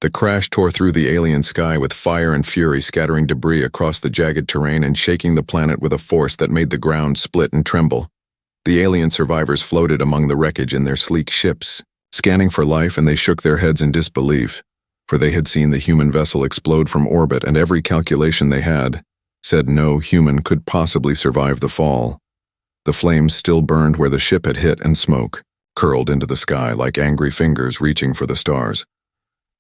The crash tore through the alien sky with fire and fury, scattering debris across the jagged terrain and shaking the planet with a force that made the ground split and tremble. The alien survivors floated among the wreckage in their sleek ships, scanning for life, and they shook their heads in disbelief, for they had seen the human vessel explode from orbit, and every calculation they had said no human could possibly survive the fall. The flames still burned where the ship had hit, and smoke curled into the sky like angry fingers reaching for the stars.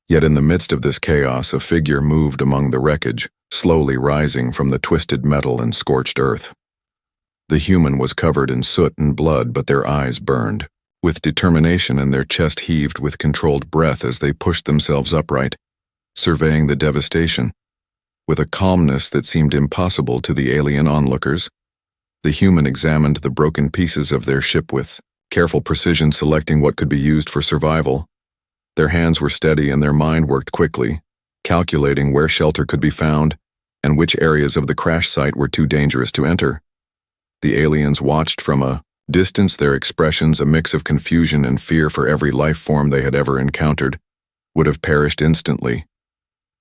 Yet in the midst of this chaos, a figure moved among the wreckage, slowly rising from the twisted metal and scorched earth. The human was covered in soot and blood, but their eyes burned with determination, and their chest heaved with controlled breath as they pushed themselves upright, surveying the devastation. With a calmness that seemed impossible to the alien onlookers, the human examined the broken pieces of their ship with careful precision, selecting what could be used for survival. Their hands were steady and their mind worked quickly, calculating where shelter could be found and which areas of the crash site were too dangerous to enter. The aliens watched from a distance, their expressions a mix of confusion and fear, for every life form they had ever encountered would have perished instantly.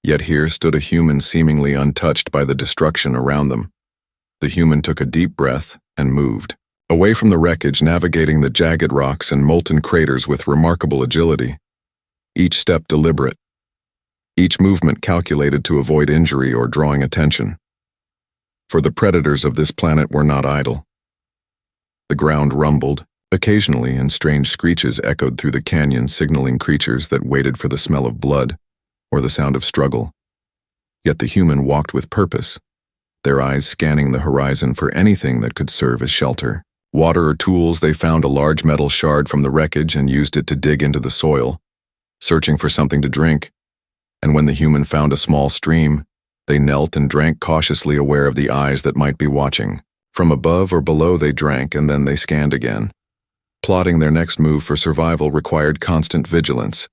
Yet here stood a human seemingly untouched by the destruction around them. The human took a deep breath and moved away from the wreckage, navigating the jagged rocks and molten craters with remarkable agility. Each step deliberate, each movement calculated to avoid injury or drawing attention. For the predators of this planet were not idle. The ground rumbled occasionally, and strange screeches echoed through the canyon, signaling creatures that waited for the smell of blood or the sound of struggle. Yet the human walked with purpose, their eyes scanning the horizon for anything that could serve as shelter. Water or tools, they found a large metal shard from the wreckage and used it to dig into the soil, searching for something to drink. And when the human found a small stream, they knelt and drank cautiously, aware of the eyes that might be watching. From above or below they drank, and then they scanned again. Plotting their next move for survival required constant vigilance,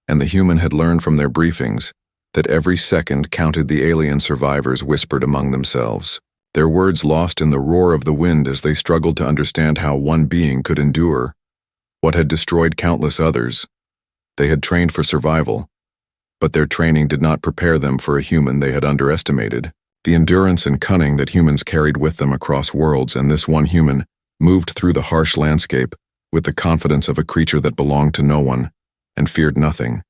and the human had learned from their briefings that every second counted. The alien survivors whispered among themselves, their words lost in the roar of the wind as they struggled to understand how one being could endure what had destroyed countless others. They had trained for survival, but their training did not prepare them for a human they had underestimated. The endurance and cunning that humans carried with them across worlds, and this one human moved through the harsh landscape with the confidence of a creature that belonged to no one and feared nothing,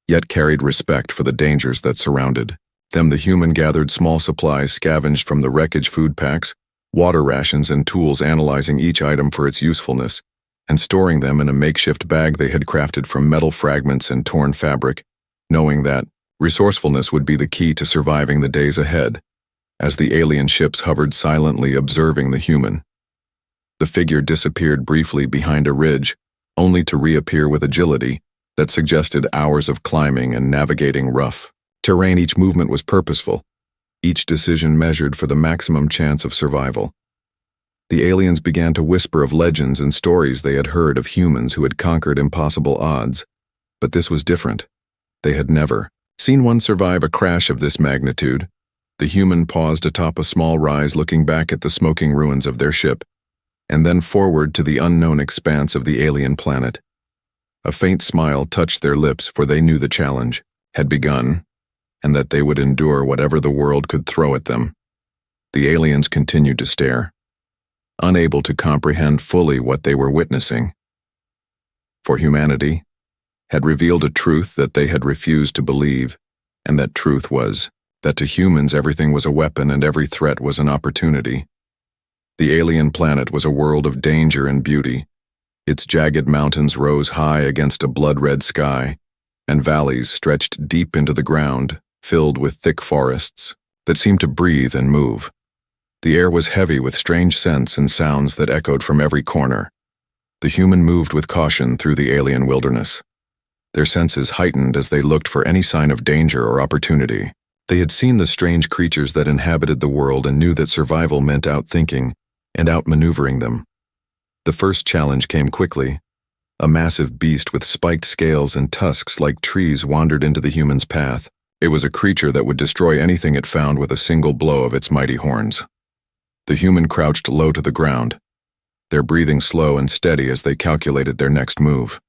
yet carried respect for the dangers that surrounded them. The human gathered small supplies scavenged from the wreckage, food packs, water rations, and tools, analyzing each item for its usefulness and storing them in a makeshift bag they had crafted from metal fragments and torn fabric, knowing that resourcefulness would be the key to surviving the days ahead. As the alien ships hovered silently, observing the human, the figure disappeared briefly behind a ridge, only to reappear with agility that suggested hours of climbing and navigating rough terrain. Each movement was purposeful, each decision measured for the maximum chance of survival. The aliens began to whisper of legends and stories they had heard of humans who had conquered impossible odds, but this was different. They had never seen one survive a crash of this magnitude. The human paused atop a small rise, looking back at the smoking ruins of their ship, and then forward to the unknown expanse of the alien planet. A faint smile touched their lips, for they knew the challenge had begun, and that they would endure whatever the world could throw at them. The aliens continued to stare, unable to comprehend fully what they were witnessing. For humanity had revealed a truth that they had refused to believe, and that truth was that to humans everything was a weapon and every threat was an opportunity. The alien planet was a world of danger and beauty. Its jagged mountains rose high against a blood-red sky, and valleys stretched deep into the ground, filled with thick forests that seemed to breathe and move. The air was heavy with strange scents and sounds that echoed from every corner. The human moved with caution through the alien wilderness, their senses heightened as they looked for any sign of danger or opportunity. They had seen the strange creatures that inhabited the world and knew that survival meant outthinking and outmaneuvering them. The first challenge came quickly. A massive beast with spiked scales and tusks like trees wandered into the human's path. It was a creature that would destroy anything it found with a single blow of its mighty horns. The human crouched low to the ground, their breathing slow and steady as they calculated their next move.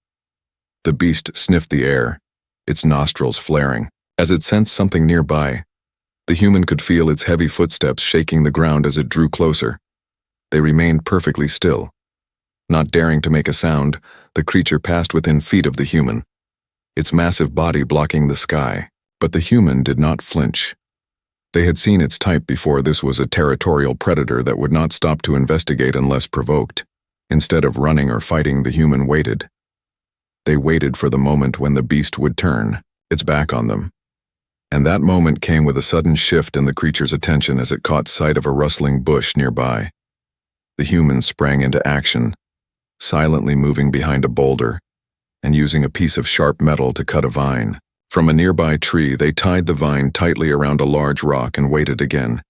The beast sniffed the air, its nostrils flaring. As it sensed something nearby, the human could feel its heavy footsteps shaking the ground as it drew closer. They remained perfectly still. Not daring to make a sound, the creature passed within feet of the human, its massive body blocking the sky. But the human did not flinch. They had seen its type before. This was a territorial predator that would not stop to investigate unless provoked. Instead of running or fighting, the human waited. They waited for the moment when the beast would turn, its back on them. And that moment came with a sudden shift in the creature's attention as it caught sight of a rustling bush nearby. The human sprang into action, silently moving behind a boulder and using a piece of sharp metal to cut a vine. From a nearby tree, they tied the vine tightly around a large rock and waited again.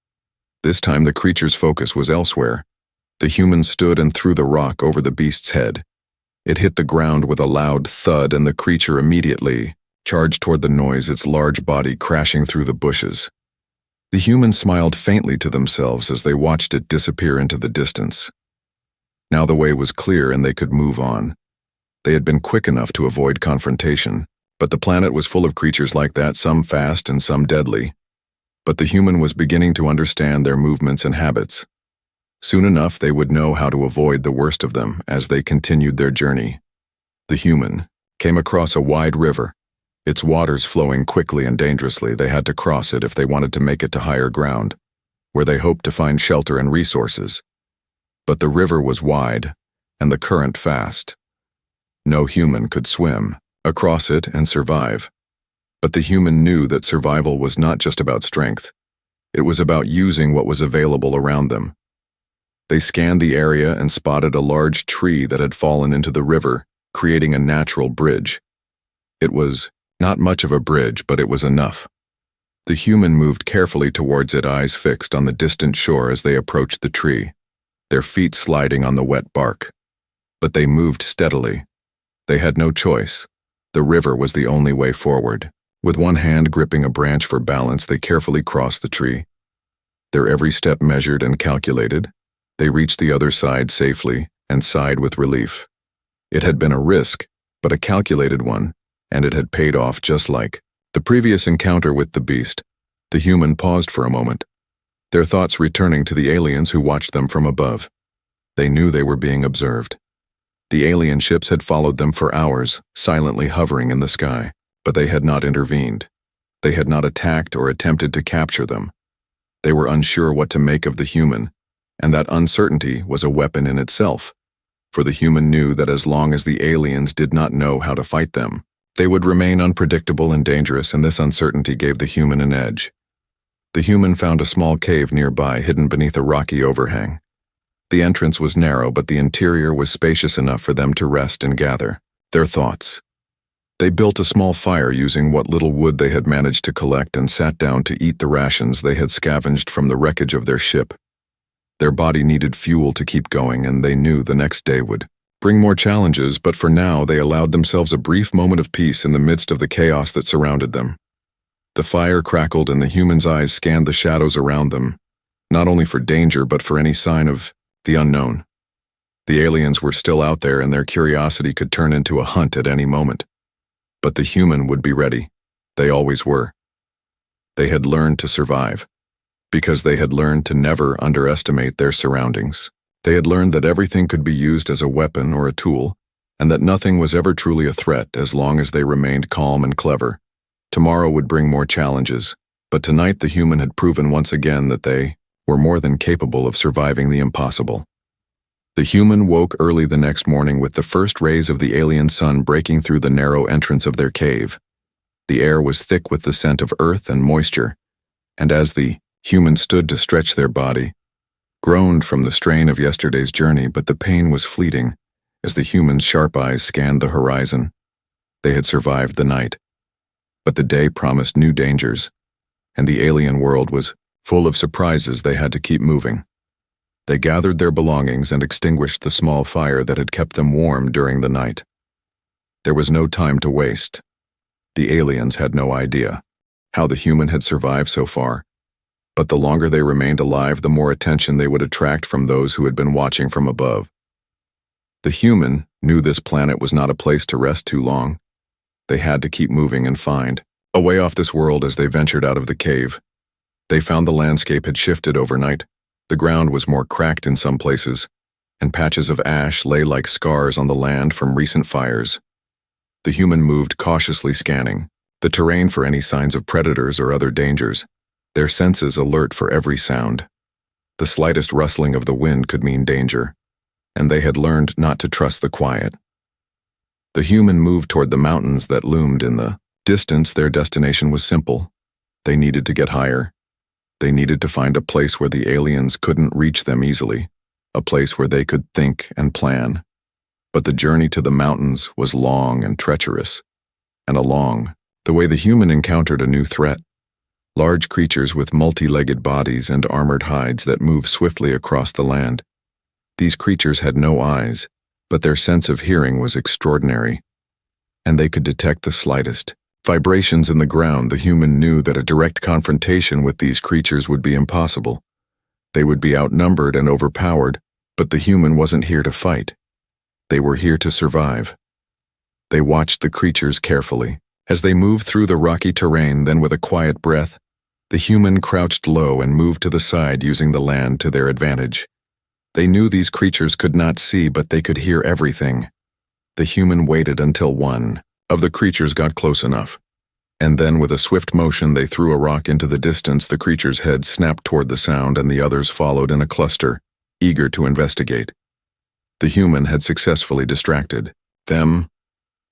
This time the creature's focus was elsewhere. The human stood and threw the rock over the beast's head. It hit the ground with a loud thud, and the creature immediately charged toward the noise, its large body crashing through the bushes. The humans smiled faintly to themselves as they watched it disappear into the distance. Now the way was clear and they could move on. They had been quick enough to avoid confrontation. But the planet was full of creatures like that, some fast and some deadly. But the human was beginning to understand their movements and habits. Soon enough, they would know how to avoid the worst of them as they continued their journey. The human came across a wide river, its waters flowing quickly and dangerously. They had to cross it if they wanted to make it to higher ground, where they hoped to find shelter and resources. But the river was wide, and the current fast. No human could swim across it and survive. But the human knew that survival was not just about strength. It was about using what was available around them. They scanned the area and spotted a large tree that had fallen into the river, creating a natural bridge. It was not much of a bridge, but it was enough. The human moved carefully towards it, eyes fixed on the distant shore as they approached the tree, their feet sliding on the wet bark. But they moved steadily. They had no choice. The river was the only way forward. With one hand gripping a branch for balance, they carefully crossed the tree. Their every step measured and calculated, they reached the other side safely and sighed with relief. It had been a risk, but a calculated one, and it had paid off just like the previous encounter with the beast. The human paused for a moment, their thoughts returning to the aliens who watched them from above. They knew they were being observed. The alien ships had followed them for hours, silently hovering in the sky, but they had not intervened. They had not attacked or attempted to capture them. They were unsure what to make of the human, and that uncertainty was a weapon in itself, for the human knew that as long as the aliens did not know how to fight them, they would remain unpredictable and dangerous, and this uncertainty gave the human an edge. The human found a small cave nearby, hidden beneath a rocky overhang. The entrance was narrow, but the interior was spacious enough for them to rest and gather their thoughts. They built a small fire using what little wood they had managed to collect and sat down to eat the rations they had scavenged from the wreckage of their ship. Their body needed fuel to keep going, and they knew the next day would bring more challenges, but for now they allowed themselves a brief moment of peace in the midst of the chaos that surrounded them. The fire crackled and the human's eyes scanned the shadows around them, not only for danger but for any sign of the unknown. The aliens were still out there, and their curiosity could turn into a hunt at any moment. But the human would be ready. They always were. They had learned to survive, because they had learned to never underestimate their surroundings. They had learned that everything could be used as a weapon or a tool, and that nothing was ever truly a threat as long as they remained calm and clever. Tomorrow would bring more challenges, but tonight the human had proven once again that they were more than capable of surviving the impossible. The human woke early the next morning with the first rays of the alien sun breaking through the narrow entrance of their cave. The air was thick with the scent of earth and moisture, and as the human stood to stretch their body, groaned from the strain of yesterday's journey, but the pain was fleeting as the human's sharp eyes scanned the horizon. They had survived the night, but the day promised new dangers, and the alien world was full of surprises. They had to keep moving. They gathered their belongings and extinguished the small fire that had kept them warm during the night. There was no time to waste. The aliens had no idea how the human had survived so far, but the longer they remained alive, the more attention they would attract from those who had been watching from above. The human knew this planet was not a place to rest too long. They had to keep moving and find a way off this world. As they ventured out of the cave, they found the landscape had shifted overnight. The ground was more cracked in some places, and patches of ash lay like scars on the land from recent fires. The human moved cautiously, scanning the terrain for any signs of predators or other dangers, their senses alert for every sound. The slightest rustling of the wind could mean danger, and they had learned not to trust the quiet. The human moved toward the mountains that loomed in the distance. Their destination was simple. They needed to get higher. They needed to find a place where the aliens couldn't reach them easily, a place where they could think and plan. But the journey to the mountains was long and treacherous, and along the way the human encountered a new threat. Large creatures with multi-legged bodies and armored hides that moved swiftly across the land. These creatures had no eyes, but their sense of hearing was extraordinary, and they could detect the slightest vibrations in the ground. The human knew that a direct confrontation with these creatures would be impossible. They would be outnumbered and overpowered, but the human wasn't here to fight. They were here to survive. They watched the creatures carefully as they moved through the rocky terrain. Then, with a quiet breath, the human crouched low and moved to the side, using the land to their advantage. They knew these creatures could not see, but they could hear everything. The human waited until one of the creatures got close enough, and then with a swift motion they threw a rock into the distance. The creature's head snapped toward the sound, and the others followed in a cluster, eager to investigate. The human had successfully distracted them.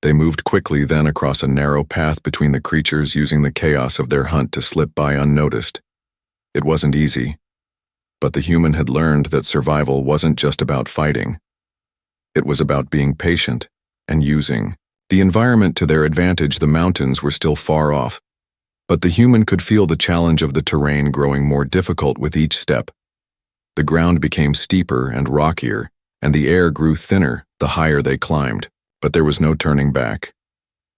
They moved quickly then across a narrow path between the creatures, using the chaos of their hunt to slip by unnoticed. It wasn't easy, but the human had learned that survival wasn't just about fighting. It was about being patient and using the environment to their advantage. The mountains were still far off, but the human could feel the challenge of the terrain growing more difficult with each step. The ground became steeper and rockier, and the air grew thinner the higher they climbed, but there was no turning back.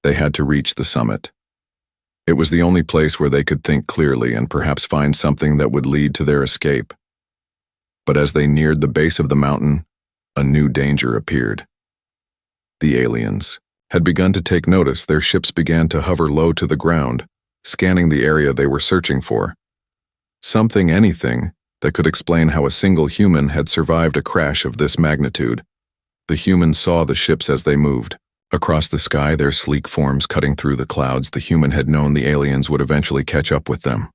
They had to reach the summit. It was the only place where they could think clearly and perhaps find something that would lead to their escape. But as they neared the base of the mountain, a new danger appeared. The aliens had begun to take notice. Their ships began to hover low to the ground, scanning the area they were searching for. Anything that could explain how a single human had survived a crash of this magnitude. The human saw the ships as they moved across the sky, their sleek forms cutting through the clouds. The human had known the aliens would eventually catch up with them.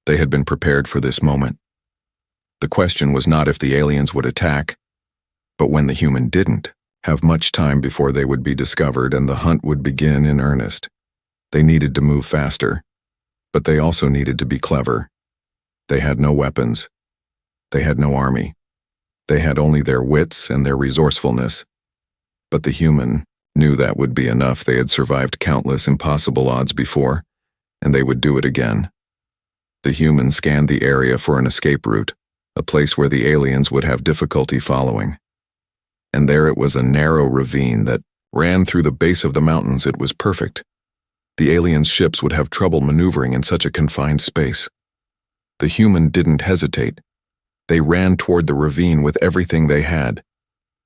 They had been prepared for this moment. The question was not if the aliens would attack, but when the human didn't have much time before they would be discovered and the hunt would begin in earnest. They needed to move faster, but they also needed to be clever. They had no weapons. They had no army. They had only their wits and their resourcefulness. But the human knew that would be enough. They had survived countless impossible odds before, and they would do it again. The human scanned the area for an escape route, a place where the aliens would have difficulty following. And there it was, a narrow ravine that ran through the base of the mountains. It was perfect. The aliens' ships would have trouble maneuvering in such a confined space. The human didn't hesitate. They ran toward the ravine with everything they had.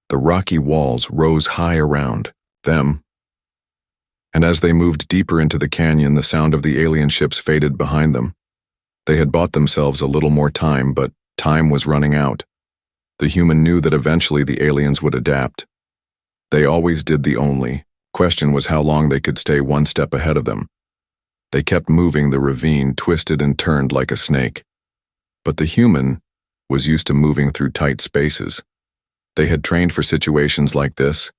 The rocky walls rose high around them, and as they moved deeper into the canyon, the sound of the alien ships faded behind them. They had bought themselves a little more time, but time was running out. The human knew that eventually the aliens would adapt. They always did. The only question was how long they could stay one step ahead of them. They kept moving. The ravine twisted and turned like a snake. But the human was used to moving through tight spaces. They had trained for situations like this.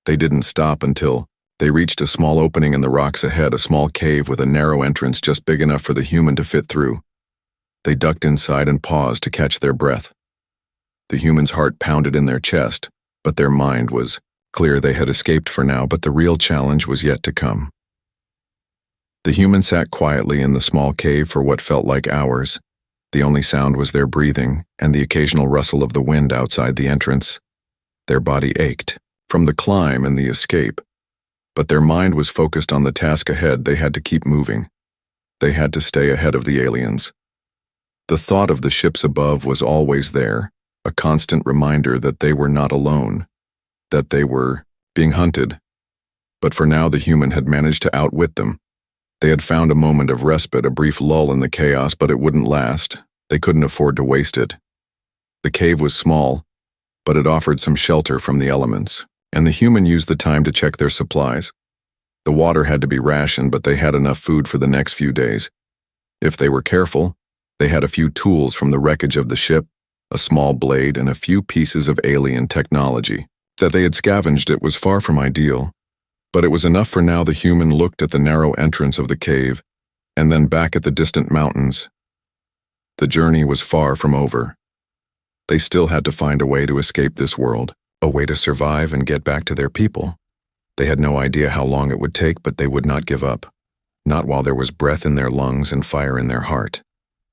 They didn't stop until they reached a small opening in the rocks ahead, a small cave with a narrow entrance just big enough for the human to fit through. They ducked inside and paused to catch their breath. The human's heart pounded in their chest, but their mind was clear. They had escaped for now, but the real challenge was yet to come. The human sat quietly in the small cave for what felt like hours. The only sound was their breathing and the occasional rustle of the wind outside the entrance. Their body ached from the climb and the escape, but their mind was focused on the task ahead. They had to keep moving. They had to stay ahead of the aliens. The thought of the ships above was always there, a constant reminder that they were not alone, that they were being hunted. But for now the human had managed to outwit them. They had found a moment of respite, a brief lull in the chaos, but it wouldn't last. They couldn't afford to waste it. The cave was small, but it offered some shelter from the elements, and the human used the time to check their supplies. The water had to be rationed, but they had enough food for the next few days. If they were careful, they had a few tools from the wreckage of the ship, a small blade, and a few pieces of alien technology. That they had scavenged it was far from ideal, but it was enough for now. The human looked at the narrow entrance of the cave, and then back at the distant mountains. The journey was far from over. They still had to find a way to escape this world, a way to survive and get back to their people. They had no idea how long it would take, but they would not give up. Not while there was breath in their lungs and fire in their heart.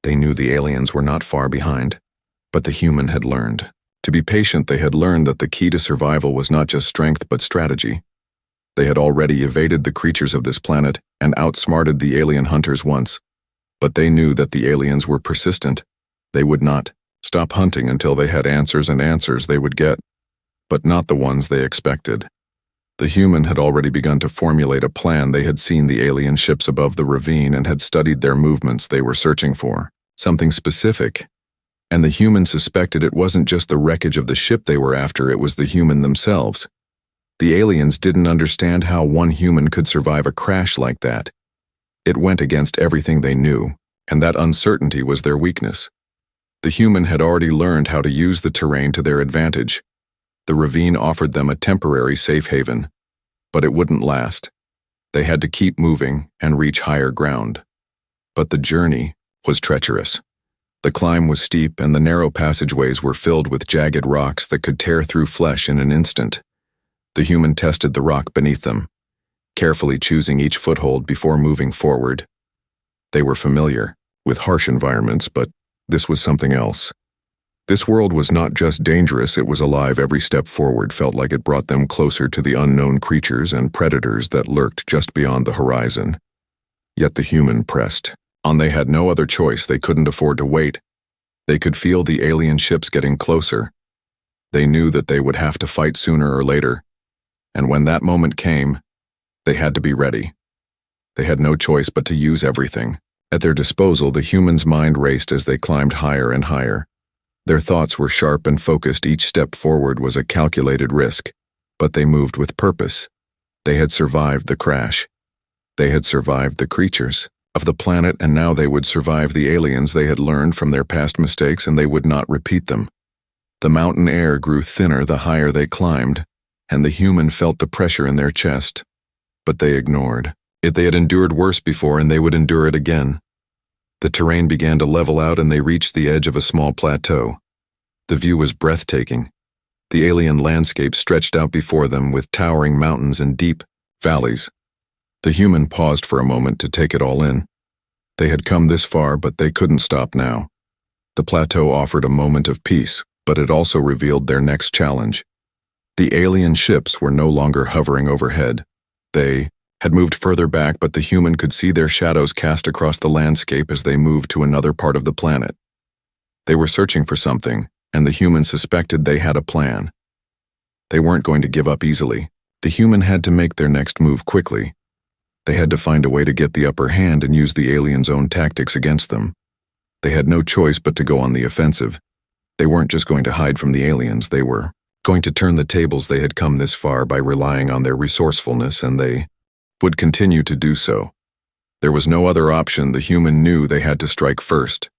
They knew the aliens were not far behind, but the human had learned. To be patient, they had learned that the key to survival was not just strength but strategy. They had already evaded the creatures of this planet and outsmarted the alien hunters once, but they knew that the aliens were persistent. They would not stop hunting until they had answers, and answers they would get, but not the ones they expected. The human had already begun to formulate a plan. They had seen the alien ships above the ravine and had studied their movements. They were searching for something specific, and the human suspected it wasn't just the wreckage of the ship they were after, it was the human themselves. The aliens didn't understand how one human could survive a crash like that. It went against everything they knew, and that uncertainty was their weakness. The human had already learned how to use the terrain to their advantage. The ravine offered them a temporary safe haven, but it wouldn't last. They had to keep moving and reach higher ground. But the journey was treacherous. The climb was steep, and the narrow passageways were filled with jagged rocks that could tear through flesh in an instant. The human tested the rock beneath them, carefully choosing each foothold before moving forward. They were familiar with harsh environments, but this was something else. This world was not just dangerous, it was alive. Every step forward felt like it brought them closer to the unknown creatures and predators that lurked just beyond the horizon. Yet the human pressed on. They had no other choice. They couldn't afford to wait. They could feel the alien ships getting closer. They knew that they would have to fight sooner or later, and when that moment came, they had to be ready. They had no choice but to use everything at their disposal. The human's mind raced as they climbed higher and higher. Their thoughts were sharp and focused. Each step forward was a calculated risk, but they moved with purpose. They had survived the crash. They had survived the creatures of the planet, and now they would survive the aliens. They had learned from their past mistakes, and they would not repeat them. The mountain air grew thinner the higher they climbed, and the human felt the pressure in their chest. But they ignored it. They had endured worse before, and they would endure it again. The terrain began to level out, and they reached the edge of a small plateau. The view was breathtaking. The alien landscape stretched out before them with towering mountains and deep valleys. The human paused for a moment to take it all in. They had come this far, but they couldn't stop now. The plateau offered a moment of peace, but it also revealed their next challenge. The alien ships were no longer hovering overhead. They had moved further back, but the human could see their shadows cast across the landscape as they moved to another part of the planet. They were searching for something, and the human suspected they had a plan. They weren't going to give up easily. The human had to make their next move quickly. They had to find a way to get the upper hand and use the aliens' own tactics against them. They had no choice but to go on the offensive. They weren't just going to hide from the aliens, they were going to turn the tables. They had come this far by relying on their resourcefulness, and they would continue to do so. There was no other option. The human knew they had to strike first.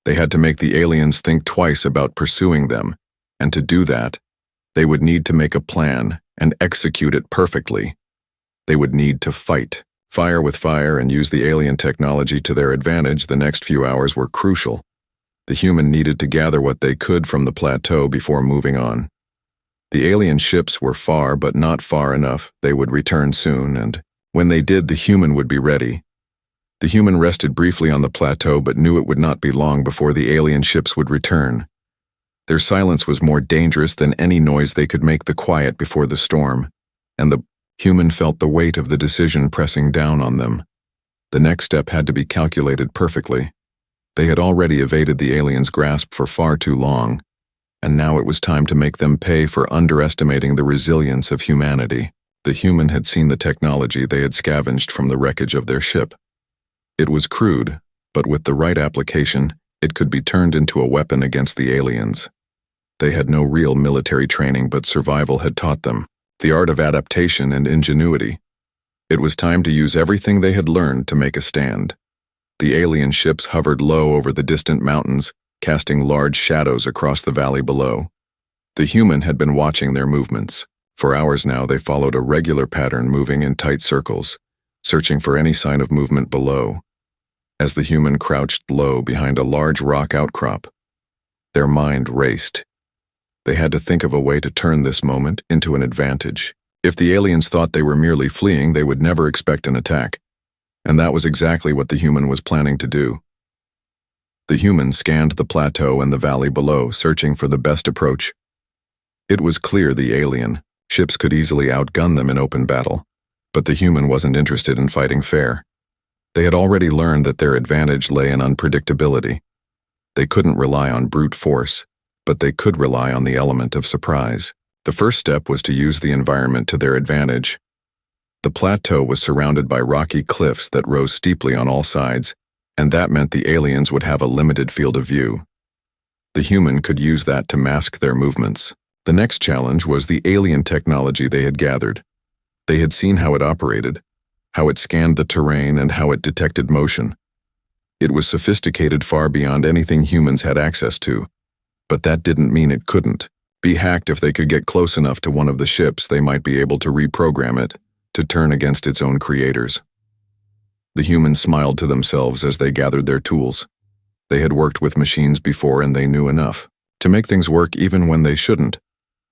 They had to make the aliens think twice about pursuing them, and to do that, they would need to make a plan and execute it perfectly. They would need to fight, fire with fire, and use the alien technology to their advantage. The next few hours were crucial. The human needed to gather what they could from the plateau before moving on. The alien ships were far, but not far enough. They would return soon, and when they did, the human would be ready. The human rested briefly on the plateau, but knew it would not be long before the alien ships would return. Their silence was more dangerous than any noise they could make. The quiet before the storm, and the human felt the weight of the decision pressing down on them. The next step had to be calculated perfectly. They had already evaded the aliens' grasp for far too long, and now it was time to make them pay for underestimating the resilience of humanity. The human had seen the technology they had scavenged from the wreckage of their ship. It was crude, but with the right application, it could be turned into a weapon against the aliens. They had no real military training, but survival had taught them the art of adaptation and ingenuity. It was time to use everything they had learned to make a stand. The alien ships hovered low over the distant mountains, casting large shadows across the valley below. The human had been watching their movements. For hours now, they followed a regular pattern, moving in tight circles, searching for any sign of movement below. As the human crouched low behind a large rock outcrop, their mind raced. They had to think of a way to turn this moment into an advantage. If the aliens thought they were merely fleeing, they would never expect an attack. And that was exactly what the human was planning to do. The human scanned the plateau and the valley below, searching for the best approach. It was clear the alien ships could easily outgun them in open battle, but the human wasn't interested in fighting fair. They had already learned that their advantage lay in unpredictability. They couldn't rely on brute force, but they could rely on the element of surprise. The first step was to use the environment to their advantage. The plateau was surrounded by rocky cliffs that rose steeply on all sides, and that meant the aliens would have a limited field of view. The human could use that to mask their movements. The next challenge was the alien technology they had gathered. They had seen how it operated, how it scanned the terrain, and how it detected motion. It was sophisticated far beyond anything humans had access to, but that didn't mean it couldn't be hacked. If they could get close enough to one of the ships, they might be able to reprogram it to turn against its own creators. The humans smiled to themselves as they gathered their tools. They had worked with machines before, and they knew enough to make things work even when they shouldn't.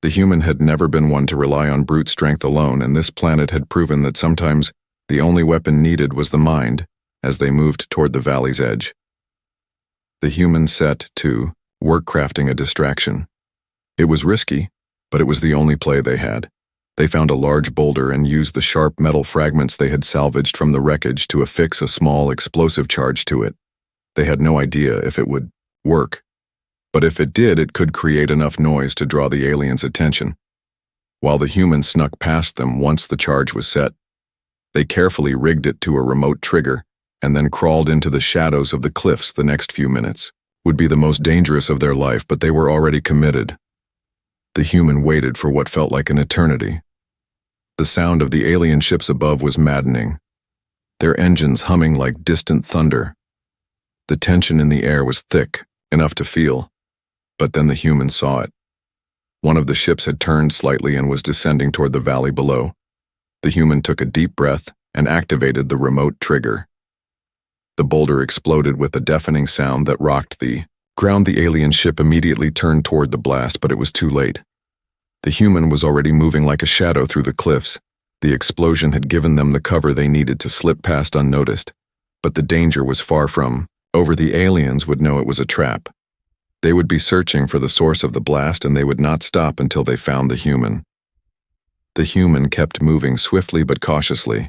The human had never been one to rely on brute strength alone, and this planet had proven that sometimes the only weapon needed was the mind. As they moved toward the valley's edge, the humans set to work crafting a distraction. It was risky, but it was the only play they had. They found a large boulder and used the sharp metal fragments they had salvaged from the wreckage to affix a small explosive charge to it. They had no idea if it would work, but if it did, it could create enough noise to draw the aliens' attention. While the humans snuck past them once the charge was set, they carefully rigged it to a remote trigger and then crawled into the shadows of the cliffs. The next few minutes would be the most dangerous of their life, but they were already committed. The human waited for what felt like an eternity. The sound of the alien ships above was maddening, their engines humming like distant thunder. The tension in the air was thick, enough to feel, but then the human saw it. One of the ships had turned slightly and was descending toward the valley below. The human took a deep breath and activated the remote trigger. The boulder exploded with a deafening sound that rocked the ground. The alien ship immediately turned toward the blast, but it was too late. The human was already moving like a shadow through the cliffs. The explosion had given them the cover they needed to slip past unnoticed, but the danger was far from over. The aliens would know it was a trap. They would be searching for the source of the blast, and they would not stop until they found the human. The human kept moving swiftly but cautiously.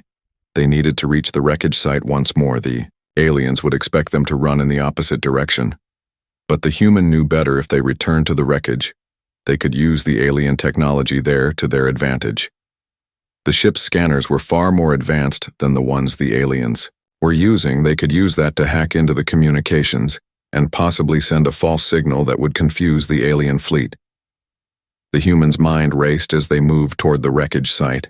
They needed to reach the wreckage site once more. The aliens would expect them to run in the opposite direction. But the human knew better. If they returned to the wreckage, they could use the alien technology there to their advantage. The ship's scanners were far more advanced than the ones the aliens were using. They could use that to hack into the communications and possibly send a false signal that would confuse the alien fleet. The human's mind raced as they moved toward the wreckage site,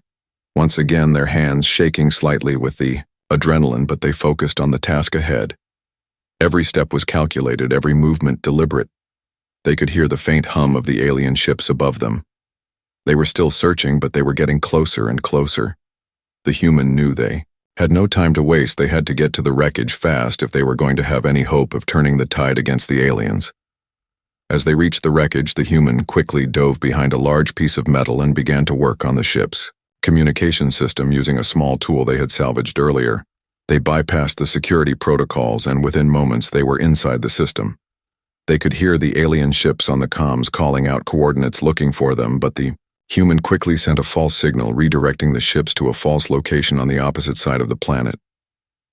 once again their hands shaking slightly with the adrenaline, but they focused on the task ahead. Every step was calculated, every movement deliberate. They could hear the faint hum of the alien ships above them. They were still searching, but they were getting closer and closer. The human knew they had no time to waste. They had to get to the wreckage fast if they were going to have any hope of turning the tide against the aliens. As they reached the wreckage, the human quickly dove behind a large piece of metal and began to work on the ship's communication system using a small tool they had salvaged earlier. They bypassed the security protocols, and within moments they were inside the system. They could hear the alien ships on the comms calling out coordinates looking for them, but the human quickly sent a false signal redirecting the ships to a false location on the opposite side of the planet.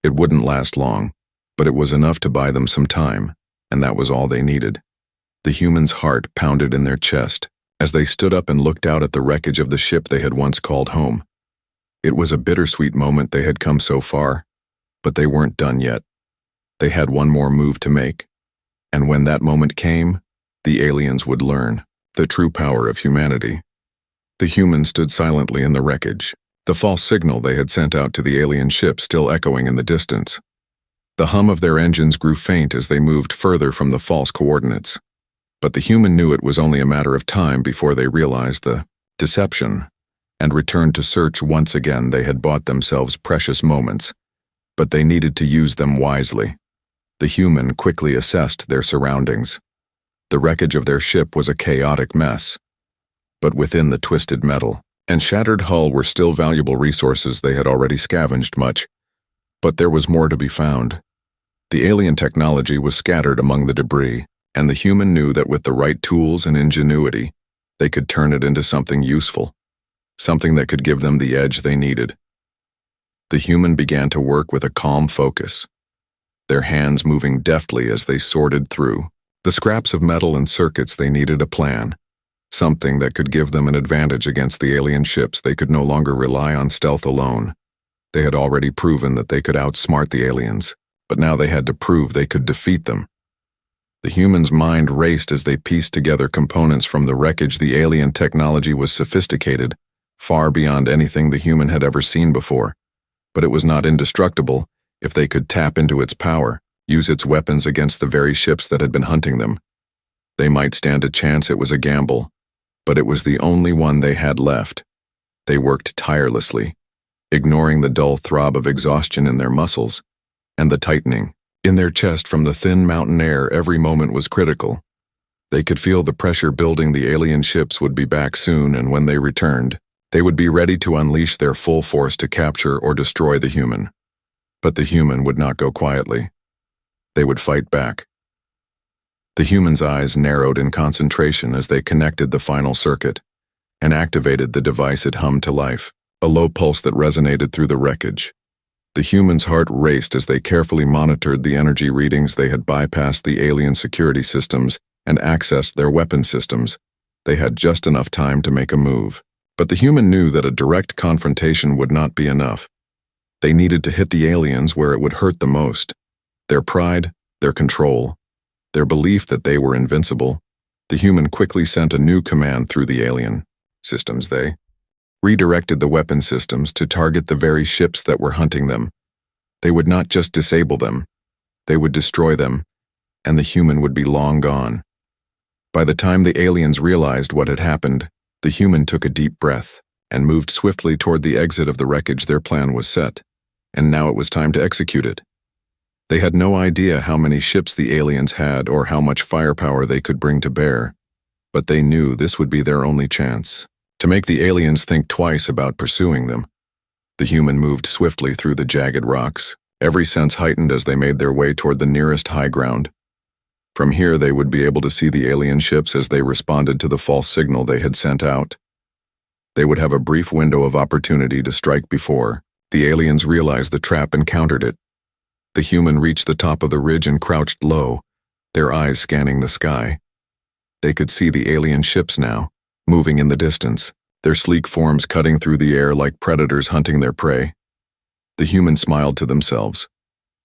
It wouldn't last long, but it was enough to buy them some time, and that was all they needed. The human's heart pounded in their chest as they stood up and looked out at the wreckage of the ship they had once called home. It was a bittersweet moment. They had come so far, but they weren't done yet. They had one more move to make. And when that moment came, the aliens would learn the true power of humanity. The humans stood silently in the wreckage, the false signal they had sent out to the alien ship still echoing in the distance. The hum of their engines grew faint as they moved further from the false coordinates. But the human knew it was only a matter of time before they realized the deception and returned to search once again. They had bought themselves precious moments, but they needed to use them wisely. The human quickly assessed their surroundings. The wreckage of their ship was a chaotic mess, but within the twisted metal and shattered hull were still valuable resources. They had already scavenged much, but there was more to be found. The alien technology was scattered among the debris, and the human knew that with the right tools and ingenuity, they could turn it into something useful, something that could give them the edge they needed. The human began to work with a calm focus, their hands moving deftly as they sorted through the scraps of metal and circuits. They needed a plan, something that could give them an advantage against the alien ships. They could no longer rely on stealth alone. They had already proven that they could outsmart the aliens, but now they had to prove they could defeat them. The human's mind raced as they pieced together components from the wreckage. The alien technology was sophisticated, far beyond anything the human had ever seen before, but it was not indestructible if they could tap into its power, use its weapons against the very ships that had been hunting them. They might stand a chance. It was a gamble, but it was the only one they had left. They worked tirelessly, ignoring the dull throb of exhaustion in their muscles and the tightening in their chest from the thin mountain air. Every moment was critical. They could feel the pressure building. The alien ships would be back soon, and when they returned, they would be ready to unleash their full force to capture or destroy the human. But the human would not go quietly. They would fight back. The human's eyes narrowed in concentration as they connected the final circuit and activated the device. It hummed to life, a low pulse that resonated through the wreckage. The human's heart raced as they carefully monitored the energy readings. They had bypassed the alien security systems and accessed their weapon systems. They had just enough time to make a move. But the human knew that a direct confrontation would not be enough. They needed to hit the aliens where it would hurt the most. Their pride, their control, their belief that they were invincible. The human quickly sent a new command through the alien systems. They redirected the weapon systems to target the very ships that were hunting them. They would not just disable them, they would destroy them, and the human would be long gone. By the time the aliens realized what had happened, the human took a deep breath and moved swiftly toward the exit of the wreckage. Their plan was set, and now it was time to execute it. They had no idea how many ships the aliens had or how much firepower they could bring to bear, but they knew this would be their only chance to make the aliens think twice about pursuing them. The human moved swiftly through the jagged rocks, every sense heightened as they made their way toward the nearest high ground. From here they would be able to see the alien ships as they responded to the false signal they had sent out. They would have a brief window of opportunity to strike before the aliens realized the trap and countered it. The human reached the top of the ridge and crouched low, their eyes scanning the sky. They could see the alien ships now, moving in the distance, their sleek forms cutting through the air like predators hunting their prey. The humans smiled to themselves.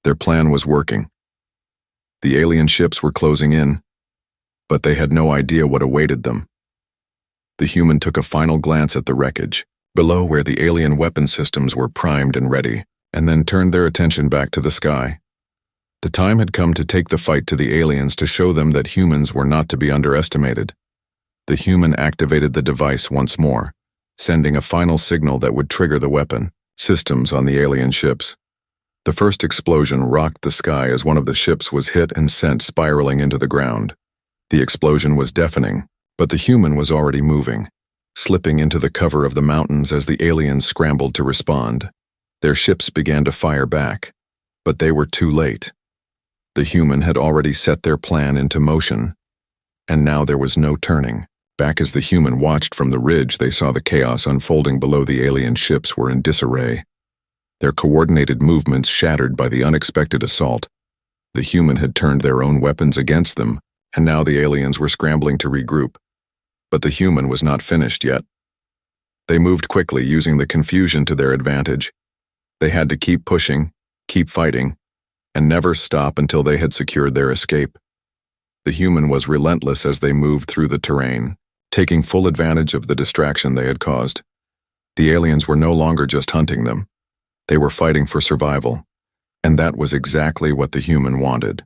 Their plan was working. The alien ships were closing in, but they had no idea what awaited them. The human took a final glance at the wreckage, below where the alien weapon systems were primed and ready, and then turned their attention back to the sky. The time had come to take the fight to the aliens, to show them that humans were not to be underestimated. The human activated the device once more, sending a final signal that would trigger the weapon systems on the alien ships. The first explosion rocked the sky as one of the ships was hit and sent spiraling into the ground. The explosion was deafening, but the human was already moving, slipping into the cover of the mountains as the aliens scrambled to respond. Their ships began to fire back, but they were too late. The human had already set their plan into motion, and now there was no turning back. As the human watched from the ridge, they saw the chaos unfolding below. The alien ships were in disarray, their coordinated movements shattered by the unexpected assault. The human had turned their own weapons against them, and now the aliens were scrambling to regroup. But the human was not finished yet. They moved quickly, using the confusion to their advantage. They had to keep pushing, keep fighting, and never stop until they had secured their escape. The human was relentless as they moved through the terrain, taking full advantage of the distraction they had caused. The aliens were no longer just hunting them. They were fighting for survival, and that was exactly what the human wanted.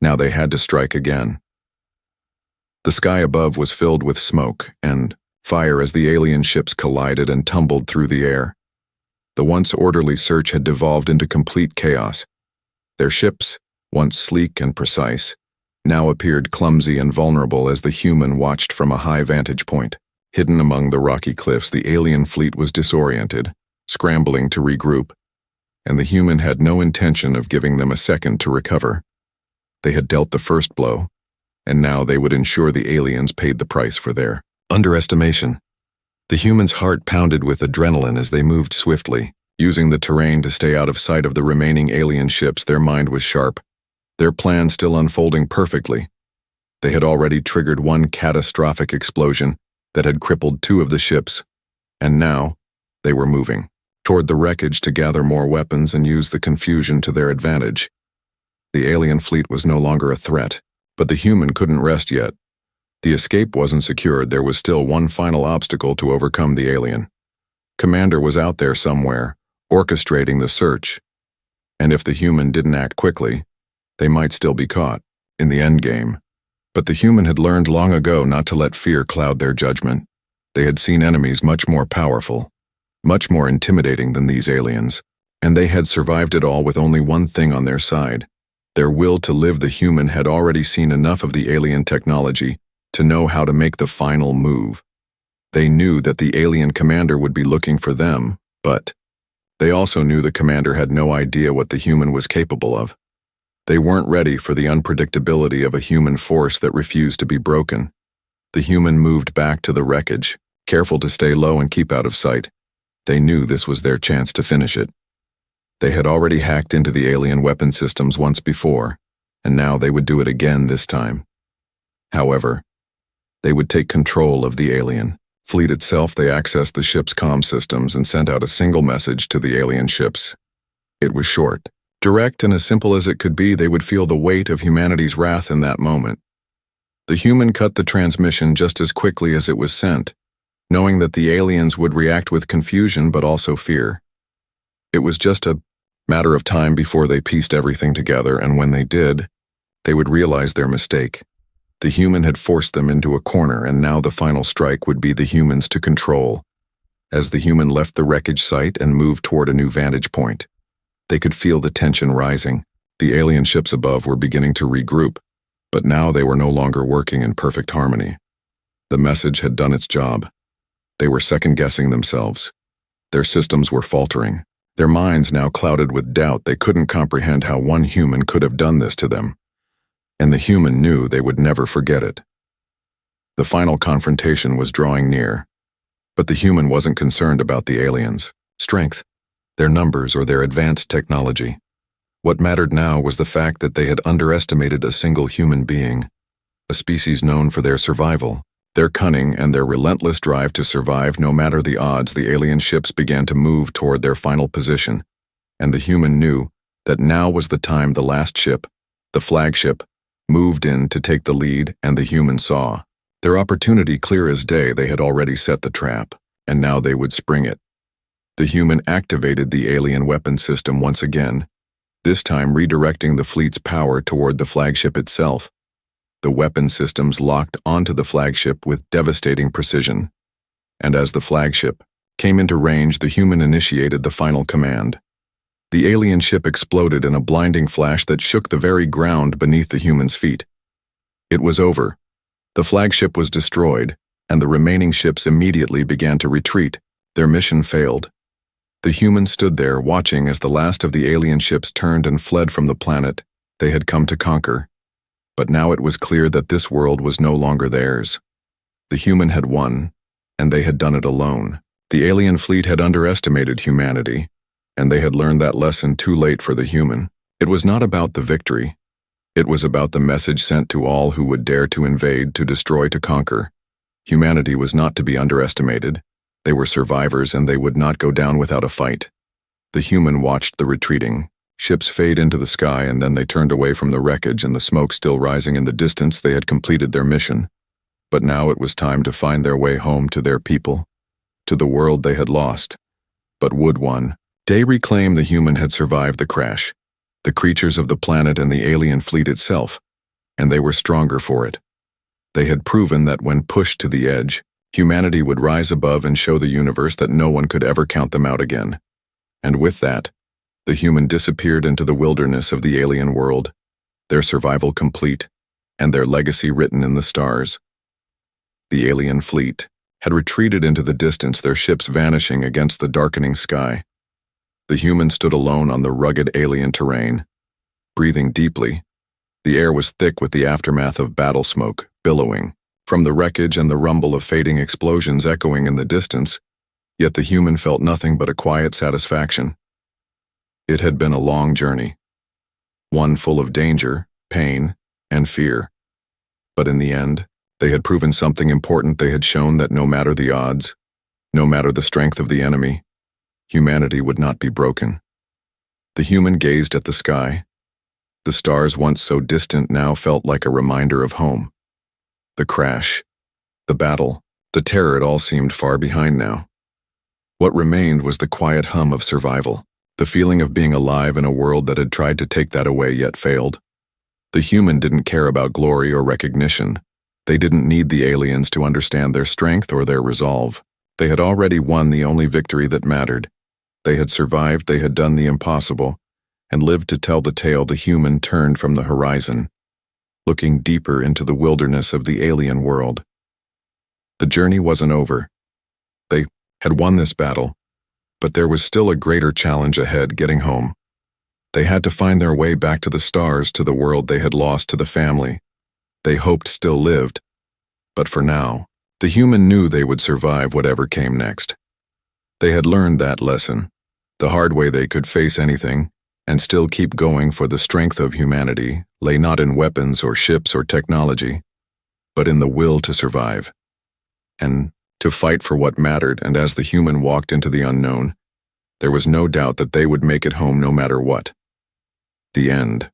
Now they had to strike again. The sky above was filled with smoke and fire as the alien ships collided and tumbled through the air. The once orderly search had devolved into complete chaos. Their ships, once sleek and precise, now appeared clumsy and vulnerable as the human watched from a high vantage point. Hidden among the rocky cliffs, the alien fleet was disoriented, scrambling to regroup, and the human had no intention of giving them a second to recover. They had dealt the first blow, and now they would ensure the aliens paid the price for their underestimation. The human's heart pounded with adrenaline as they moved swiftly, using the terrain to stay out of sight of the remaining alien ships. Their mind was sharp, their plan still unfolding perfectly. They had already triggered one catastrophic explosion that had crippled 2 of the ships, and now they were moving toward the wreckage to gather more weapons and use the confusion to their advantage. The alien fleet was no longer a threat, but the human couldn't rest yet. The escape wasn't secured. There was still one final obstacle to overcome: the alien. Commander was out there somewhere, orchestrating the search, and if the human didn't act quickly, they might still be caught in the endgame. But the human had learned long ago not to let fear cloud their judgment. They had seen enemies much more powerful, much more intimidating than these aliens, and they had survived it all with only one thing on their side: their will to live. The human had already seen enough of the alien technology to know how to make the final move. They knew that the alien commander would be looking for them, but they also knew the commander had no idea what the human was capable of. They weren't ready for the unpredictability of a human force that refused to be broken. The human moved back to the wreckage, careful to stay low and keep out of sight. They knew this was their chance to finish it. They had already hacked into the alien weapon systems once before, and now they would do it again this time. However, they would take control of the alien fleet itself. They accessed the ship's comm systems and sent out a single message to the alien ships. It was short, direct, and as simple as it could be. They would feel the weight of humanity's wrath in that moment. The human cut the transmission just as quickly as it was sent, knowing that the aliens would react with confusion but also fear. It was just a matter of time before they pieced everything together, and when they did, they would realize their mistake. The human had forced them into a corner, and now the final strike would be the humans to control. As the human left the wreckage site and moved toward a new vantage point, they could feel the tension rising. The alien ships above were beginning to regroup, but now they were no longer working in perfect harmony. The message had done its job. They were second-guessing themselves. Their systems were faltering, their minds now clouded with doubt. They couldn't comprehend how one human could have done this to them, and the human knew they would never forget it. The final confrontation was drawing near, but the human wasn't concerned about the aliens' strength, their numbers, or their advanced technology. What mattered now was the fact that they had underestimated a single human being, a species known for their survival, their cunning, and their relentless drive to survive no matter the odds. The alien ships began to move toward their final position, and the human knew that now was the time. The last ship, the flagship, moved in to take the lead, and the human saw their opportunity clear as day. They had already set the trap, and now they would spring it. The human activated the alien weapon system once again, this time redirecting the fleet's power toward the flagship itself. The weapon systems locked onto the flagship with devastating precision, and as the flagship came into range, the human initiated the final command. The alien ship exploded in a blinding flash that shook the very ground beneath the human's feet. It was over. The flagship was destroyed, and the remaining ships immediately began to retreat. Their mission failed. The human stood there watching as the last of the alien ships turned and fled from the planet they had come to conquer. But now it was clear that this world was no longer theirs. The human had won, and they had done it alone. The alien fleet had underestimated humanity, and they had learned that lesson too late for the human. It was not about the victory. It was about the message sent to all who would dare to invade, to destroy, to conquer. Humanity was not to be underestimated. They were survivors and they would not go down without a fight. The human watched the retreating ships fade into the sky, and then they turned away from the wreckage and the smoke still rising in the distance. They had completed their mission. But now it was time to find their way home to their people, to the world they had lost. But would one day reclaim the human had survived the crash, the creatures of the planet and the alien fleet itself, and they were stronger for it. They had proven that when pushed to the edge, humanity would rise above and show the universe that no one could ever count them out again. And with that, the human disappeared into the wilderness of the alien world, their survival complete, and their legacy written in the stars. The alien fleet had retreated into the distance, their ships vanishing against the darkening sky. The human stood alone on the rugged alien terrain, breathing deeply. The air was thick with the aftermath of battle smoke, billowing from the wreckage and the rumble of fading explosions echoing in the distance, yet the human felt nothing but a quiet satisfaction. It had been a long journey, one full of danger, pain, and fear. But in the end, they had proven something important. They had shown that no matter the odds, no matter the strength of the enemy, humanity would not be broken. The human gazed at the sky. The stars, once so distant, now felt like a reminder of home. The crash, the battle, the terror, it all seemed far behind now. What remained was the quiet hum of survival, the feeling of being alive in a world that had tried to take that away yet failed. The human didn't care about glory or recognition. They didn't need the aliens to understand their strength or their resolve. They had already won the only victory that mattered. They had survived, they had done the impossible, and lived to tell the tale. The human turned from the horizon, looking deeper into the wilderness of the alien world. The journey wasn't over. They had won this battle, but there was still a greater challenge ahead: getting home. They had to find their way back to the stars, to the world they had lost, to the family they hoped still lived. But for now, the human knew they would survive whatever came next. They had learned that lesson, the hard way. They could face anything and still keep going, for the strength of humanity lay not in weapons or ships or technology, but in the will to survive and to fight for what mattered. And as the human walked into the unknown, there was no doubt that they would make it home no matter what. The end.